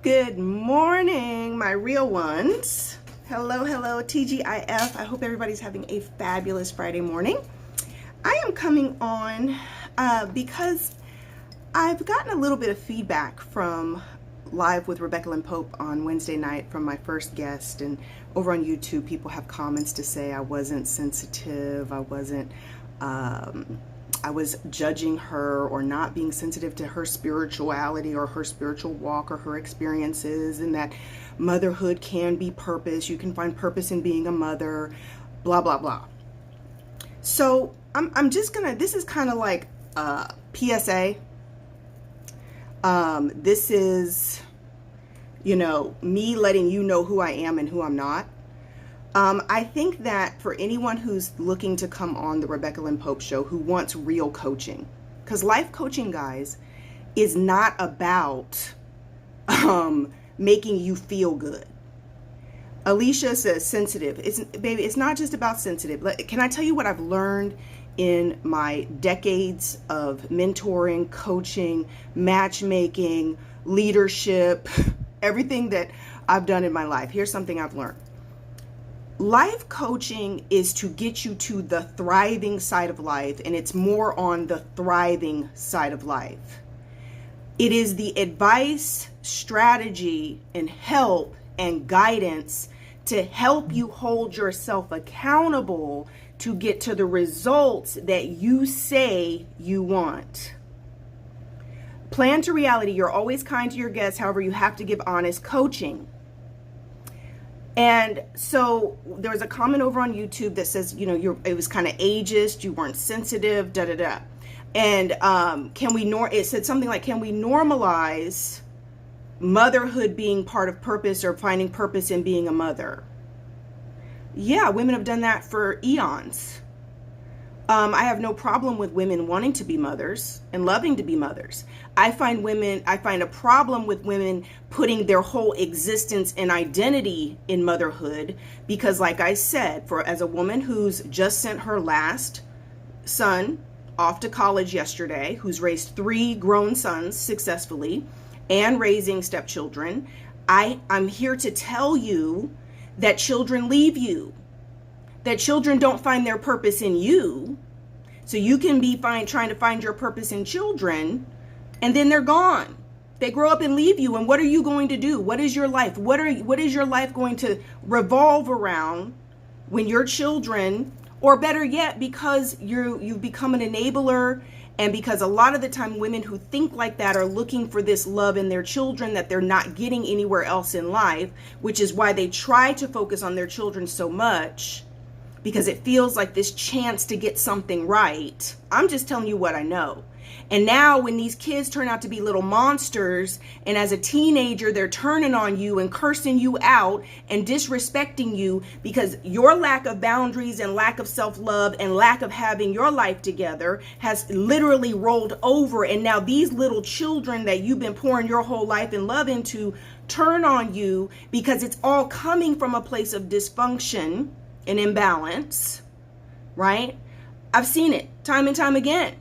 Good morning, my real ones. Hello, TGIF. I hope everybody's having a fabulous Friday morning. I am coming on because I've gotten a little bit of feedback from Live with Rebecca Lynn Pope on Wednesday night from my first guest, and over on YouTube people have comments to say I wasn't sensitive, I was judging her or not being sensitive to her spirituality or her spiritual walk or her experiences, and that motherhood can be purpose. You can find purpose in being a mother, blah, blah, blah. So I'm just gonna, this is kind of like a PSA. This is, me letting you know who I am and who I'm not. I think that for anyone who's looking to come on the Rebecca Lynn Pope show who wants real coaching, because life coaching, guys, is not about making you feel good. Alicia says sensitive. Baby, it's not just about sensitive. Can I tell you what I've learned in my decades of mentoring, coaching, matchmaking, leadership, everything that I've done in my life? Here's something I've learned. Life coaching is to get you to the thriving side of life, and it's more on the thriving side of life. It is the advice, strategy, and help and guidance to help you hold yourself accountable to get to the results that you say you want. Plan to reality. You're always kind to your guests. However, you have to give honest coaching. And so there was a comment over on YouTube that says, it was kind of ageist, you weren't sensitive, da da da. And it said something like, can we normalize motherhood being part of purpose or finding purpose in being a mother? Yeah, women have done that for eons. I have no problem with women wanting to be mothers and loving to be mothers. I find a problem with women putting their whole existence and identity in motherhood because, like I said, as a woman who's just sent her last son off to college yesterday, who's raised 3 grown sons successfully and raising stepchildren, I'm here to tell you that children leave you. That children don't find their purpose in you. So you can be trying to find your purpose in children, and then they're gone. They grow up and leave you. And what are you going to do? What is your life? What is your life going to revolve around when your children, or better yet, because you've become an enabler, and because a lot of the time women who think like that are looking for this love in their children that they're not getting anywhere else in life, which is why they try to focus on their children so much, because it feels like this chance to get something right. I'm just telling you what I know. And now when these kids turn out to be little monsters, and as a teenager, they're turning on you and cursing you out and disrespecting you because your lack of boundaries and lack of self-love and lack of having your life together has literally rolled over. And now these little children that you've been pouring your whole life and love into turn on you because it's all coming from a place of dysfunction and imbalance, right? I've seen it time and time again.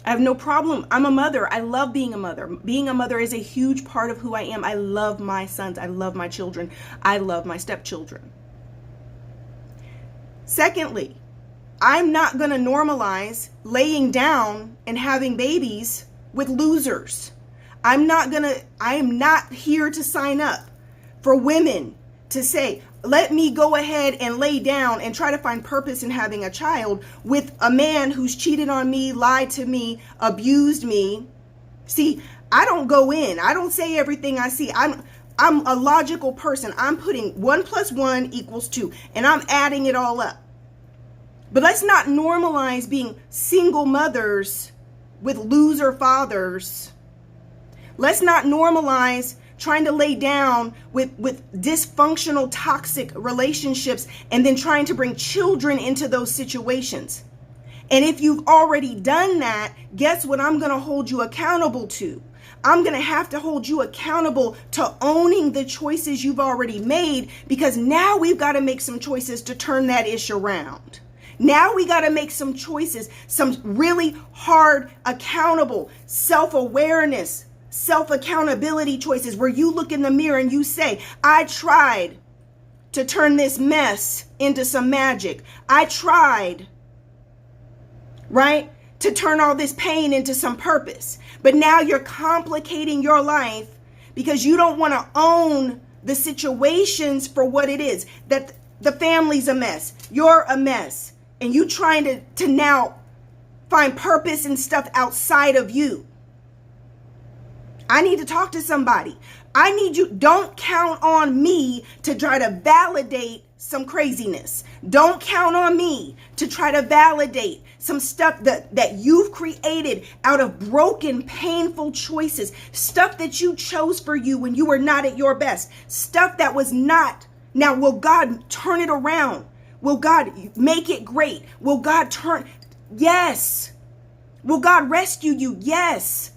I have no problem. I'm a mother. I love being a mother. Being a mother is a huge part of who I am. I love my sons. I love my children. I love my stepchildren. Secondly, I'm not going to normalize laying down and having babies with losers. I am not here to sign up for women to say, let me go ahead and lay down and try to find purpose in having a child with a man who's cheated on me, lied to me, abused me. See, I don't go in. I don't say everything I see. I'm a logical person. I'm putting 1 + 1 = 2, and I'm adding it all up. But let's not normalize being single mothers with loser fathers. Let's not normalize trying to lay down with dysfunctional, toxic relationships and then trying to bring children into those situations. And if you've already done that, guess what I'm going to hold you accountable to? I'm going to have to hold you accountable to owning the choices you've already made, because now we've got to make some choices to turn that ish around. Now we got to make some choices, some really hard, accountable, self-awareness self-accountability choices where you look in the mirror and you say, I tried to turn this mess into some magic. I tried, right, to turn all this pain into some purpose. But now you're complicating your life because you don't want to own the situations for what it is. That the family's a mess. You're a mess. And you trying to now find purpose and stuff outside of you. I need to talk to somebody. I need you. Don't count on me to try to validate some craziness. Don't count on me to try to validate some stuff that you've created out of broken, painful choices. Stuff that you chose for you when you were not at your best. Stuff that was not. Now, will God turn it around? Will God make it great? Will God turn? Yes. Will God rescue you? Yes.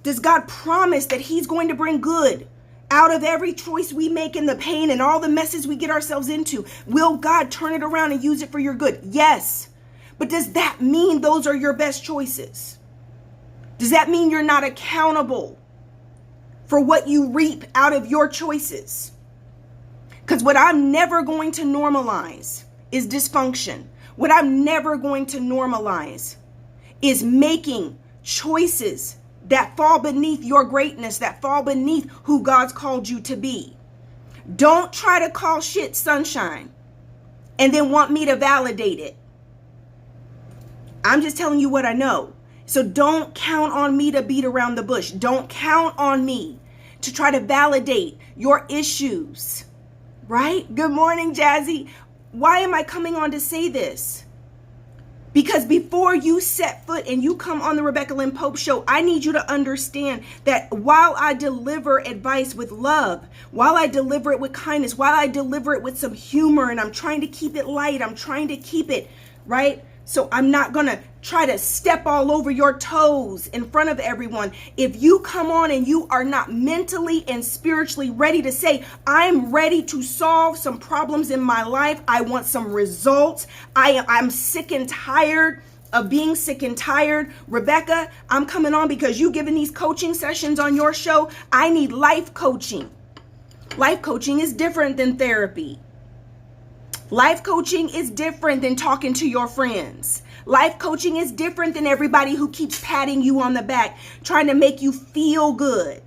Does God promise that he's going to bring good out of every choice we make and the pain and all the messes we get ourselves into? Will God turn it around and use it for your good? Yes. But does that mean those are your best choices? Does that mean you're not accountable for what you reap out of your choices? Because what I'm never going to normalize is dysfunction. What I'm never going to normalize is making choices that fall beneath your greatness, that fall beneath who God's called you to be. Don't try to call shit sunshine and then want me to validate it. I'm just telling you what I know. So don't count on me to beat around the bush. Don't count on me to try to validate your issues, right? Good morning, Jazzy. Why am I coming on to say this? Because before you set foot and you come on the Rebecca Lynn Pope show, I need you to understand that while I deliver advice with love, while I deliver it with kindness, while I deliver it with some humor, and I'm trying to keep it light, I'm trying to keep it, right? So I'm not going to try to step all over your toes in front of everyone. If you come on and you are not mentally and spiritually ready to say, I'm ready to solve some problems in my life. I want some results. I'm sick and tired of being sick and tired. Rebecca, I'm coming on because you've given these coaching sessions on your show. I need life coaching. Life coaching is different than therapy. Life coaching is different than talking to your friends. Life coaching is different than everybody who keeps patting you on the back, trying to make you feel good.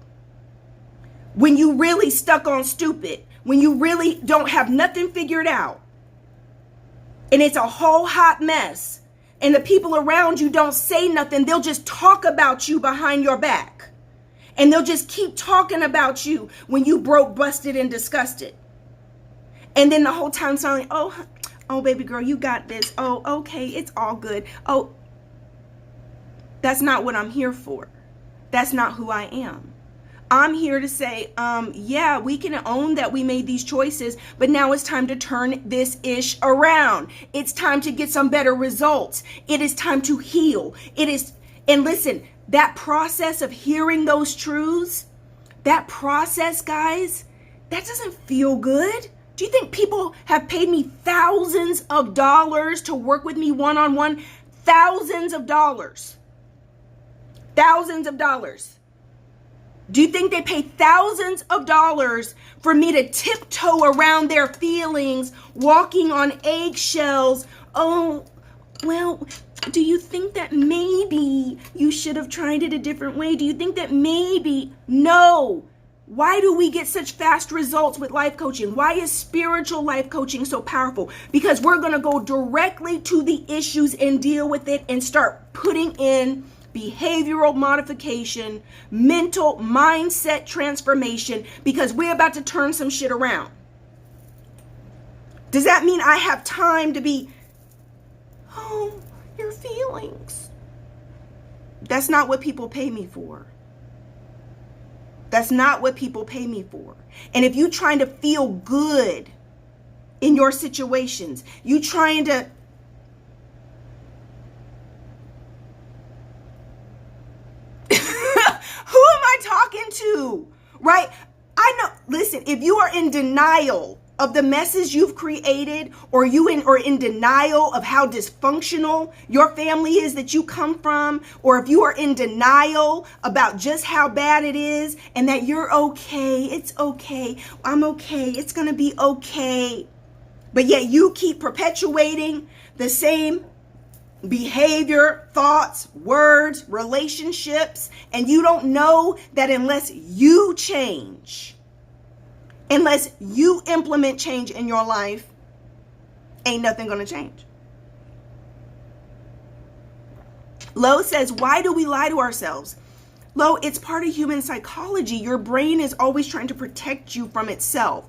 When you really stuck on stupid, when you really don't have nothing figured out, and it's a whole hot mess, and the people around you don't say nothing, they'll just talk about you behind your back. And they'll just keep talking about you when you broke, busted, and disgusted. And then the whole time sounding, oh, baby girl, you got this. Oh, okay, it's all good. Oh, that's not what I'm here for. That's not who I am. I'm here to say, yeah, we can own that we made these choices, but now it's time to turn this ish around. It's time to get some better results. It is time to heal. And listen, that process of hearing those truths, that process, guys, that doesn't feel good. Do you think people have paid me thousands of dollars to work with me one-on-one? Thousands of dollars. Thousands of dollars. Do you think they pay thousands of dollars for me to tiptoe around their feelings, walking on eggshells? Oh, well, do you think that maybe you should have tried it a different way? Do you think that maybe? No. Why do we get such fast results with life coaching? Why is spiritual life coaching so powerful? Because we're going to go directly to the issues and deal with it and start putting in behavioral modification, mental mindset transformation, because we're about to turn some shit around. Does that mean I have time to be, oh, your feelings? That's not what people pay me for. That's not what people pay me for. And if you're trying to feel good in your situations, you trying to who am I talking to? Right? I know, listen, if you are in denial of the messes you've created, or in denial of how dysfunctional your family is that you come from, or if you are in denial about just how bad it is and that you're okay, it's okay, I'm okay, it's gonna be okay, but yet you keep perpetuating the same behavior, thoughts, words, relationships, and you don't know that unless you change, unless you implement change in your life, ain't nothing gonna change. Lo says, why do we lie to ourselves? Lo, it's part of human psychology. Your brain is always trying to protect you from itself.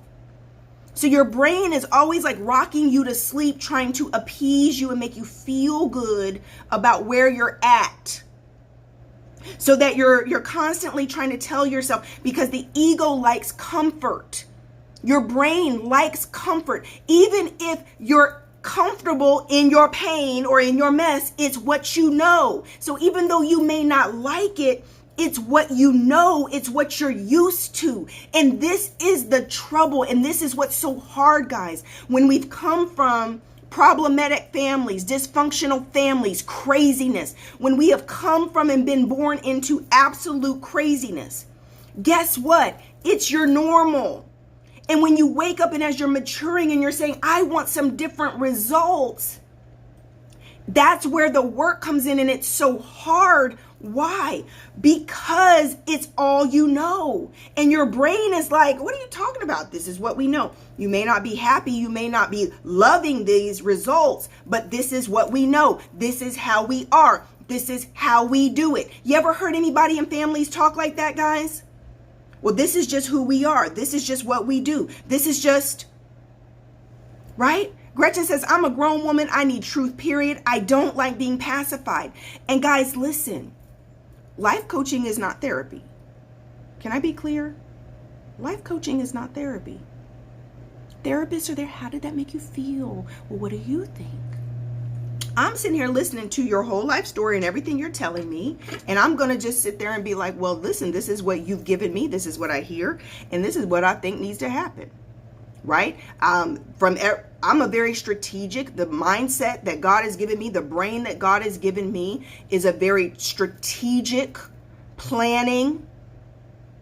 So your brain is always like rocking you to sleep, trying to appease you and make you feel good about where you're at. So that you're constantly trying to tell yourself, because the ego likes comfort. Your brain likes comfort. Even if you're comfortable in your pain or in your mess, it's what you know. So even though you may not like it, it's what you know, it's what you're used to. And this is the trouble. And this is what's so hard, guys. When we've come from problematic families, dysfunctional families, craziness, when we have come from and been born into absolute craziness, guess what? It's your normal. And when you wake up and as you're maturing and you're saying, I want some different results, that's where the work comes in, and it's so hard. Why? Because it's all you know. And your brain is like, what are you talking about? This is what we know. You may not be happy. You may not be loving these results, but this is what we know. This is how we are. This is how we do it. You ever heard anybody in families talk like that, guys? Well, this is just who we are. This is just what we do. This is just, right? Gretchen says, I'm a grown woman. I need truth, period. I don't like being pacified. And guys, listen, life coaching is not therapy. Can I be clear? Life coaching is not therapy. Therapists are there. How did that make you feel? Well, what do you think? I'm sitting here listening to your whole life story and everything you're telling me. And I'm going to just sit there and be like, well, listen, this is what you've given me. This is what I hear. And this is what I think needs to happen. Right? I'm a very strategic. The mindset that God has given me, the brain that God has given me is a very strategic planning.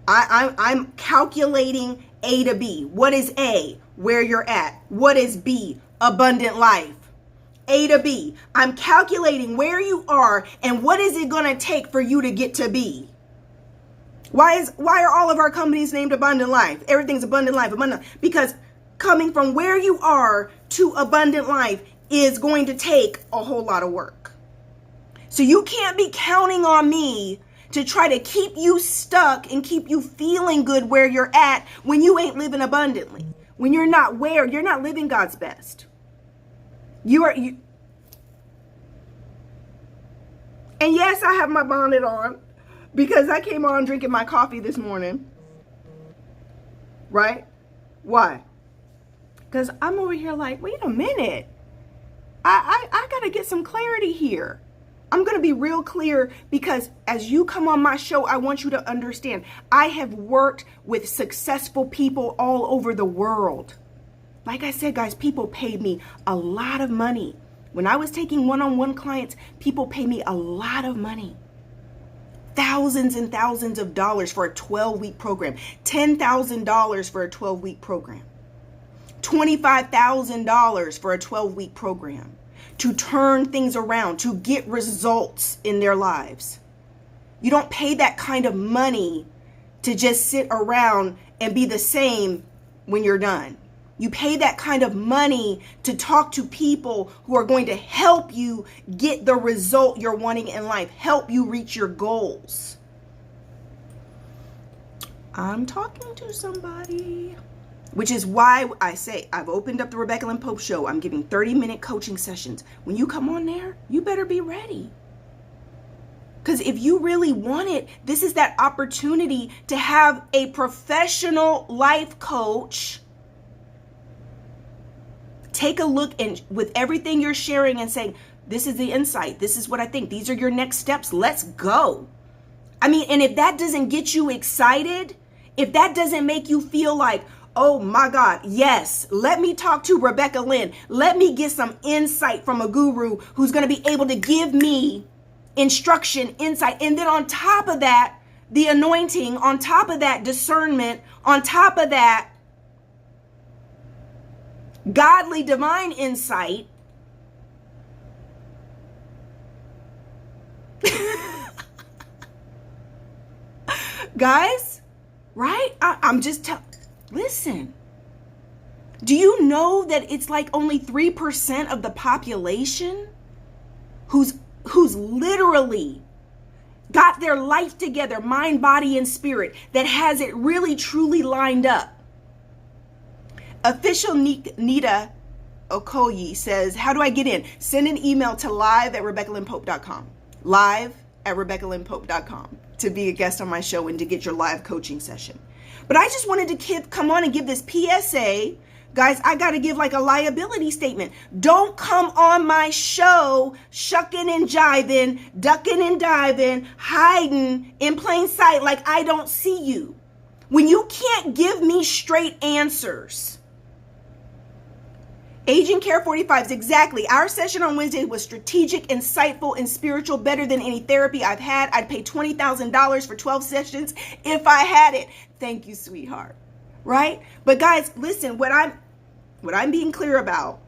I'm calculating A to B. What is A? Where you're at. What is B? Abundant life. A to B. I'm calculating where you are and what is it going to take for you to get to B. Why are all of our companies named Abundant Life? Everything's Abundant Life, Abundant Life. Because coming from where you are to abundant life is going to take a whole lot of work. So you can't be counting on me to try to keep you stuck and keep you feeling good where you're at when you ain't living abundantly. When you're not living God's best. And yes, I have my bonnet on because I came on drinking my coffee this morning. Right? Why? Because I'm over here like, wait a minute. I got to get some clarity here. I'm going to be real clear because as you come on my show, I want you to understand. I have worked with successful people all over the world. Like I said, guys, people paid me a lot of money. When I was taking one-on-one clients, people paid me a lot of money. Thousands and thousands of dollars for a 12-week program. $10,000 for a 12-week program. $25,000 for a 12-week program. To turn things around, to get results in their lives. You don't pay that kind of money to just sit around and be the same when you're done. You pay that kind of money to talk to people who are going to help you get the result you're wanting in life, help you reach your goals. I'm talking to somebody, which is why I say I've opened up the Rebecca Lynn Pope Show. I'm giving 30-minute coaching sessions. When you come on there, you better be ready. Because if you really want it, this is that opportunity to have a professional life coach take a look and with everything you're sharing and saying, this is the insight. This is what I think. These are your next steps. Let's go. I mean, and if that doesn't get you excited, if that doesn't make you feel like, oh my God, yes, let me talk to Rebecca Lynn. Let me get some insight from a guru who's going to be able to give me instruction, insight. And then on top of that, the anointing, on top of that, discernment, on top of that, godly divine insight. Guys, right? I'm just listen. Do you know that it's like only 3% of the population who's literally got their life together, mind, body, and spirit, that has it really truly lined up? Official Nita Okoye says, how do I get in? Send an email to live@RebeccaLynnPope.com. Live@RebeccaLynnPope.com to be a guest on my show and to get your live coaching session. But I just wanted to come on and give this PSA. Guys, I got to give like a liability statement. Don't come on my show shucking and jiving, ducking and diving, hiding in plain sight like I don't see you. When you can't give me straight answers. Aging Care 45s, exactly. Our session on Wednesday was strategic, insightful, and spiritual, better than any therapy I've had. I'd pay $20,000 for 12 sessions if I had it. Thank you, sweetheart. Right? But guys, listen, what I'm being clear about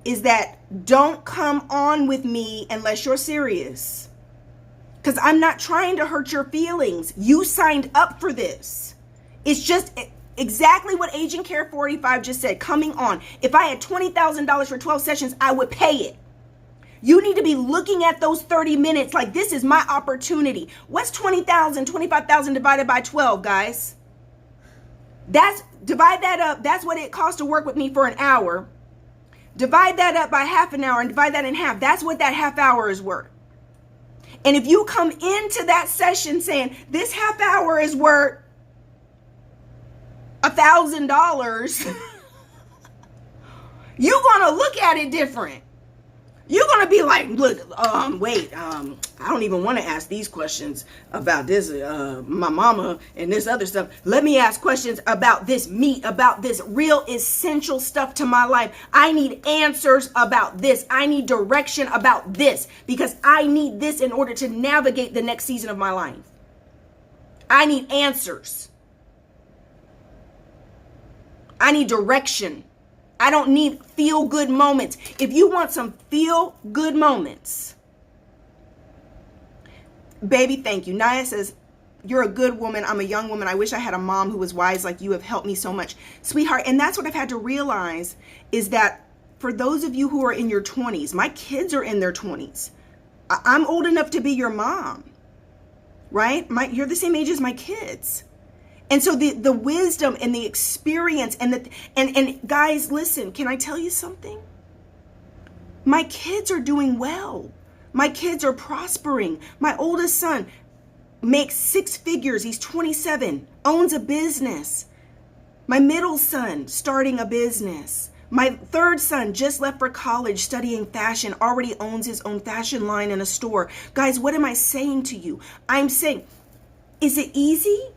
is that don't come on with me unless you're serious. Because I'm not trying to hurt your feelings. You signed up for this. It's just exactly what Aging Care 45 just said, coming on. If I had $20,000 for 12 sessions, I would pay it. You need to be looking at those 30 minutes like this is my opportunity. What's 20,000, 25,000 divided by 12, guys? Divide that up. That's what it costs to work with me for an hour. Divide that up by half an hour and divide that in half. That's what that half hour is worth. And if you come into that session saying this half hour is worth $1,000, you're gonna look at it different. You're gonna be like, look, wait, I don't even want to ask these questions about this, my mama and this other stuff. Let me ask questions about this meat, about this real essential stuff to my life. I need answers about this. I need direction about this because I need this in order to navigate the next season of my life. I need answers. I need direction. I don't need feel-good moments. If you want some feel-good moments, baby, thank you. Naya says, you're a good woman. I'm a young woman. I wish I had a mom who was wise like you have helped me so much. Sweetheart, and that's what I've had to realize is that for those of you who are in your 20s, my kids are in their 20s. I'm old enough to be your mom, right? You're the same age as my kids. And so the wisdom and the experience and guys, listen, can I tell you something? My kids are doing well. My kids are prospering. My oldest son makes 6 figures. He's 27, owns a business. My middle son starting a business. My third son just left for college studying fashion, already owns his own fashion line in a store. Guys, what am I saying to you? I'm saying, is it easy?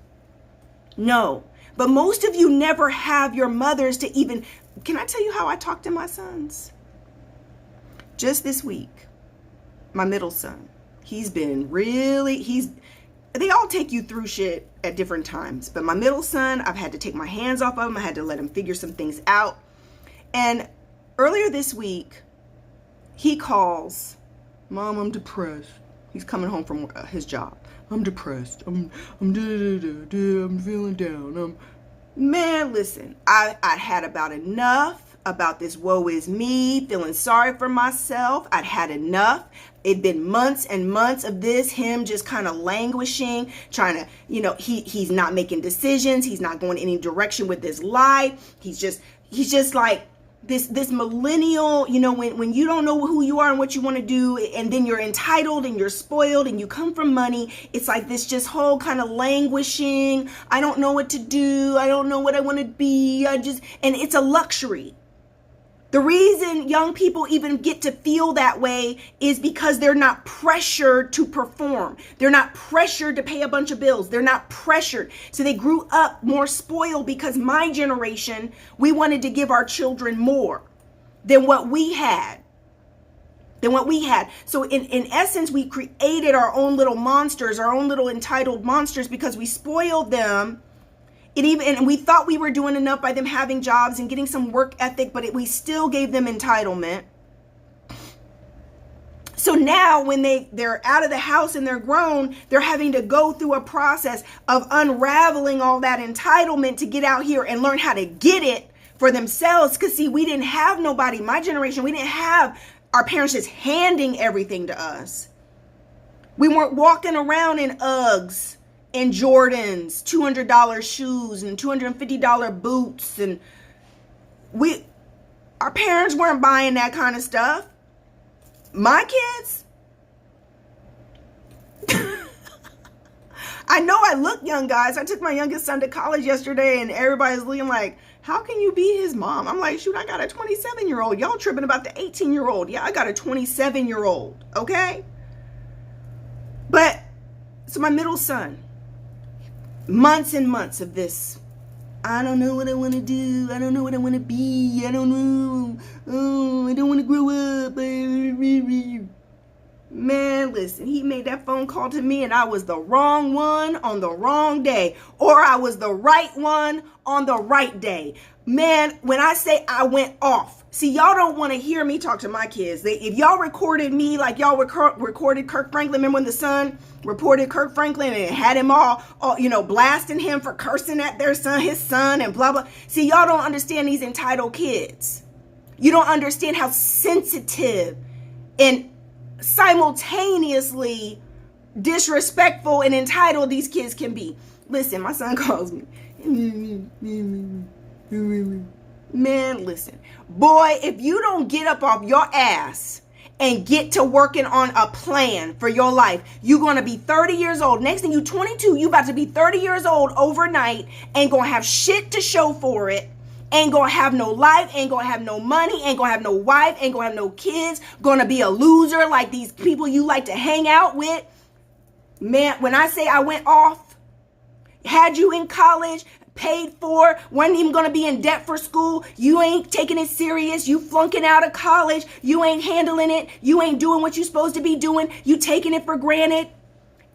No, but most of you never have your mothers to even, can I tell you how I talk to my sons? Just this week, my middle son, they all take you through shit at different times, but my middle son, I've had to take my hands off of him. I had to let him figure some things out. And earlier this week, he calls, Mom, I'm depressed. He's coming home from his job. I'm depressed. I'm feeling down. Man, listen, I had about enough about this woe is me, feeling sorry for myself. I'd had enough. It'd been months and months of this, him just kind of languishing, trying to, he's not making decisions. He's not going any direction with his life. He's just like, this millennial, when you don't know who you are and what you want to do, and then you're entitled and you're spoiled and you come from money, it's like this just whole kind of languishing. I don't know what to do. I don't know what I want to be. And it's a luxury. The reason young people even get to feel that way is because they're not pressured to perform. They're not pressured to pay a bunch of bills. They're not pressured. So they grew up more spoiled because my generation, we wanted to give our children more than what we had. So in essence, we created our own little monsters, our own little entitled monsters, because we spoiled them. And we thought we were doing enough by them having jobs and getting some work ethic, but we still gave them entitlement. So now when they're out of the house and they're grown, they're having to go through a process of unraveling all that entitlement to get out here and learn how to get it for themselves. Because see, we didn't have nobody, my generation, we didn't have our parents just handing everything to us. We weren't walking around in Uggs and Jordans, $200 shoes and $250 boots, and our parents weren't buying that kind of stuff. My kids, I know I look young, guys. I took my youngest son to college yesterday, and everybody's looking like, how can you be his mom? I'm like, shoot, I got a 27-year-old. Y'all tripping about the 18-year-old. Yeah, I got a 27-year-old, okay? But, so my middle son, months and months of this. I don't know what I want to do. I don't know what I want to be. I don't know. Oh, I don't want to grow up. Man, listen, he made that phone call to me and I was the wrong one on the wrong day. Or I was the right one on the right day. Man, when I say I went off, see, y'all don't want to hear me talk to my kids. If y'all recorded me like y'all recorded Kirk Franklin, remember when the Sun reported Kirk Franklin and had him all blasting him for cursing at his son and blah, blah. See, y'all don't understand these entitled kids. You don't understand how sensitive and simultaneously disrespectful and entitled these kids can be. Listen, my son calls me. Man, listen. Boy, if you don't get up off your ass and get to working on a plan for your life, you're going to be 30 years old. Next thing you 22, you about to be 30 years old overnight, ain't going to have shit to show for it. Ain't gonna have no life, ain't gonna have no money, ain't gonna have no wife, ain't gonna have no kids, gonna be a loser like these people you like to hang out with. Man, when I say I went off, had you in college, paid for, wasn't even gonna be in debt for school, you ain't taking it serious, you flunking out of college, you ain't handling it, you ain't doing what you supposed to be doing, you taking it for granted.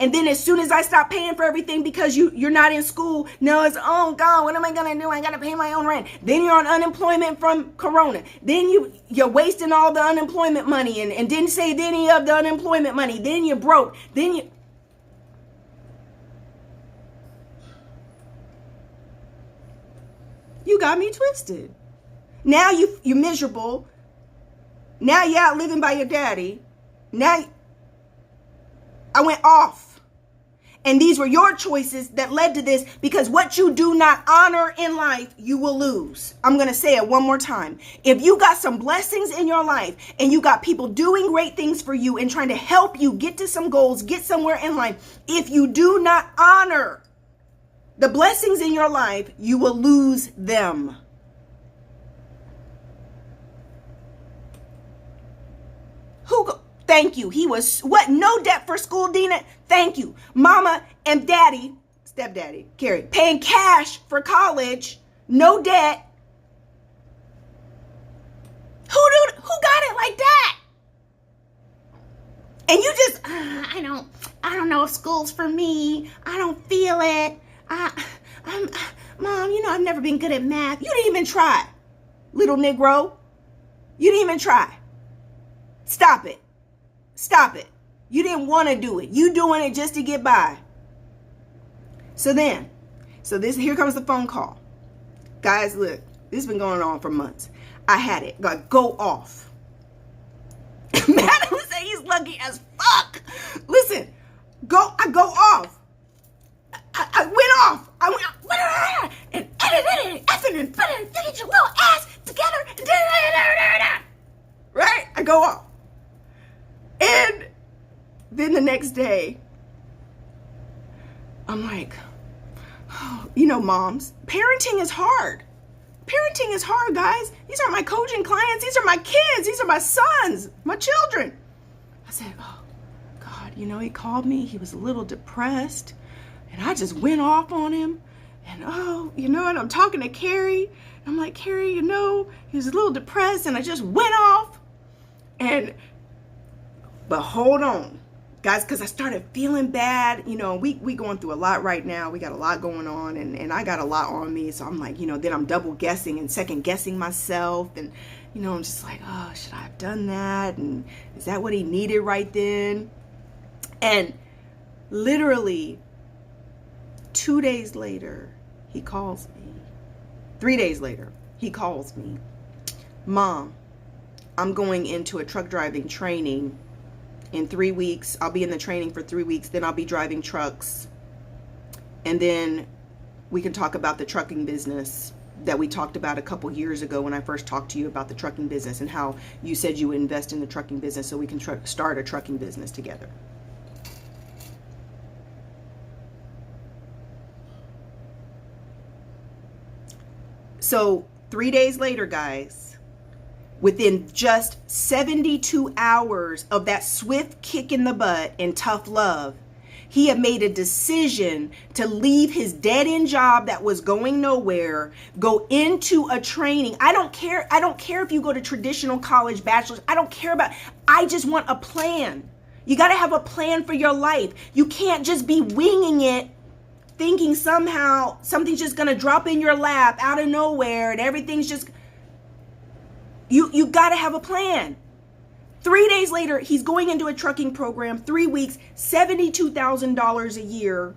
And then as soon as I stop paying for everything because you're not in school, no, it's, oh God, what am I going to do? I got to pay my own rent. Then you're on unemployment from Corona. Then you're wasting all the unemployment money and didn't save any of the unemployment money. Then you're broke. Then you got me twisted. Now you're miserable. Now you're out living by your daddy. Now I went off. And these were your choices that led to this, because what you do not honor in life, you will lose. I'm going to say it one more time. If you got some blessings in your life and you got people doing great things for you and trying to help you get to some goals, get somewhere in life, if you do not honor the blessings in your life, you will lose them. Thank you. He was, what? No debt for school, Dina? Thank you. Mama and daddy, stepdaddy, Carrie, paying cash for college, no debt. Who got it like that? And you just, I don't know if school's for me. I don't feel it. Mom, I've never been good at math. You didn't even try, little Negro. You didn't even try. Stop it. Stop it. You didn't want to do it. You doing it just to get by. So here comes the phone call. Guys, look, this has been going on for months. I had it. Go off. Madam said he's lucky as fuck. Listen, I go off. I went off. And effing and get your little ass together. Right? I go off. And then the next day, I'm like, moms, parenting is hard. Parenting is hard, guys. These aren't my coaching clients. These are my kids. These are my sons, my children. I said, oh, God, he called me. He was a little depressed. And I just went off on him. And, and I'm talking to Carrie. I'm like, Carrie, he was a little depressed. And I just went off. But hold on, guys, because I started feeling bad. We going through a lot right now. We got a lot going on, and I got a lot on me. So I'm like, then I'm double guessing and second guessing myself. And, I'm just like, oh, should I have done that? And is that what he needed right then? And literally 2 days later, he calls me. 3 days later, he calls me. Mom, I'm going into a truck driving training in 3 weeks. I'll be in the training for 3 weeks. Then I'll be driving trucks. And then we can talk about the trucking business that we talked about a couple years ago when I first talked to you about the trucking business and how you said you would invest in the trucking business so we can start a trucking business together. So 3 days later, guys, within just 72 hours of that swift kick in the butt and tough love, he had made a decision to leave his dead-end job that was going nowhere, go into a training. I don't care if you go to traditional college, bachelor's. I just want a plan. You got to have a plan for your life. You can't just be winging it, thinking somehow something's just going to drop in your lap out of nowhere and everything's just... You got to have a plan. 3 days later, he's going into a trucking program, 3 weeks, $72,000 a year,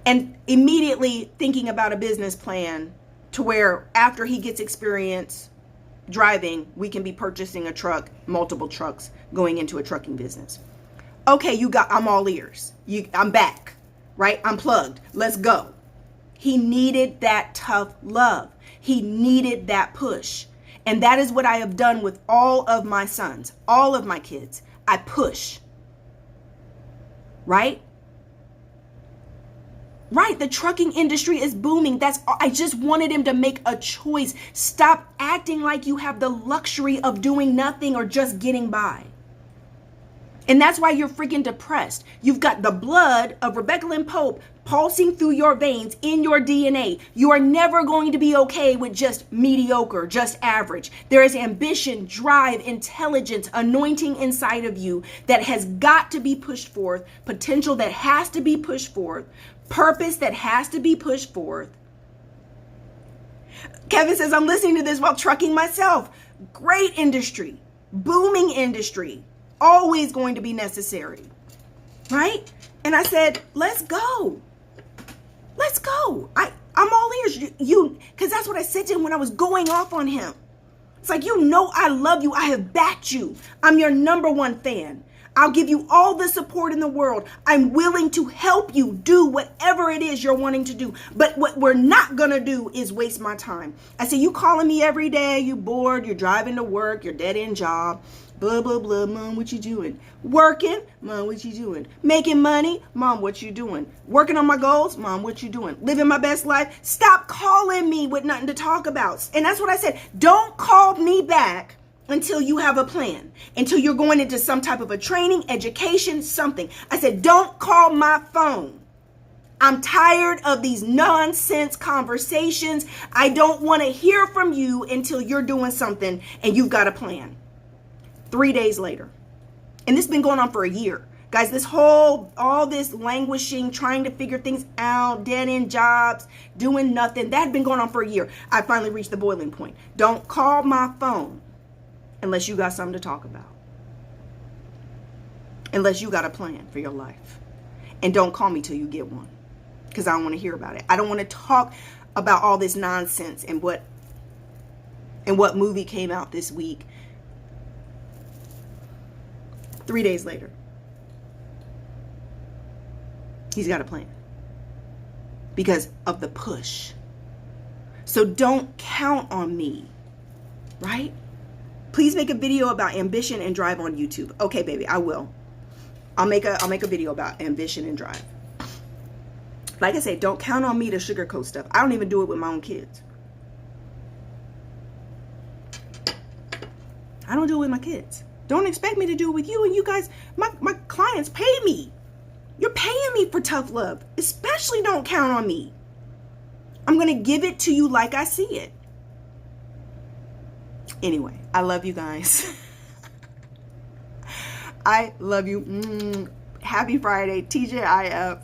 and immediately thinking about a business plan to where after he gets experience driving, we can be purchasing a truck, multiple trucks, going into a trucking business. Okay, I'm all ears. I'm back, right? I'm plugged. Let's go. He needed that tough love. He needed that push. And that is what I have done with all of my sons, all of my kids. I push. Right? Right. The trucking industry is booming. I just wanted him to make a choice. Stop acting like you have the luxury of doing nothing or just getting by. And that's why you're freaking depressed. You've got the blood of Rebecca Lynn Pope pulsing through your veins in your DNA. You are never going to be okay with just mediocre, just average. There is ambition, drive, intelligence, anointing inside of you that has got to be pushed forth, potential that has to be pushed forth, purpose that has to be pushed forth. Kevin says, I'm listening to this while trucking myself. Great industry, booming industry. Always going to be necessary, right? And I said, let's go. Let's go. I'm all ears. Because that's what I said to him when I was going off on him. It's like, I love you. I have backed you. I'm your number one fan. I'll give you all the support in the world. I'm willing to help you do whatever it is you're wanting to do. But what we're not going to do is waste my time. I say, you calling me every day, you bored, you're driving to work, your dead-end job, blah, blah, blah. Mom, what you doing? Working? Mom, what you doing? Making money? Mom, what you doing? Working on my goals? Mom, what you doing? Living my best life? Stop calling me with nothing to talk about. And that's what I said. Don't call me back until you have a plan, until you're going into some type of a training, education, something. I said, don't call my phone. I'm tired of these nonsense conversations. I don't want to hear from you until you're doing something and you've got a plan. 3 days later. And this has been going on for a year. Guys, all this languishing, trying to figure things out, dead-end jobs, doing nothing, that had been going on for a year. I finally reached the boiling point. Don't call my phone unless you got something to talk about. Unless you got a plan for your life. And don't call me till you get one. Because I don't want to hear about it. I don't want to talk about all this nonsense and what movie came out this week. 3 days later, he's got a plan because of the push. So don't count on me, right? Please make a video about ambition and drive on YouTube. Okay, baby, I will. I'll make a video about ambition and drive. Like I say, don't count on me to sugarcoat stuff. I don't even do it with my own kids. I don't do it with my kids. Don't expect me to do it with you. And you guys, my clients pay me. You're paying me for tough love. Especially don't count on me. I'm going to give it to you like I see it. Anyway, I love you guys. I love you. Happy Friday, TJIF.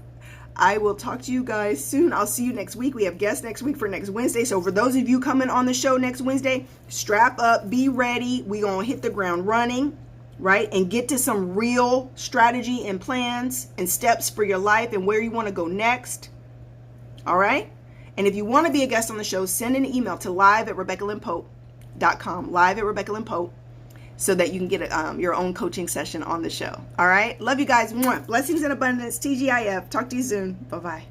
I will talk to you guys soon. I'll see you next week. We have guests next week for next Wednesday. So for those of you coming on the show next Wednesday, strap up, be ready. We're going to hit the ground running, right? And get to some real strategy and plans and steps for your life and where you want to go next. All right? And if you want to be a guest on the show, send an email to live@RebeccaLynnPope.com, live@RebeccaLynnPope, so that you can get your own coaching session on the show. All right? Love you guys. Blessings and abundance. TGIF. Talk to you soon. Bye-bye.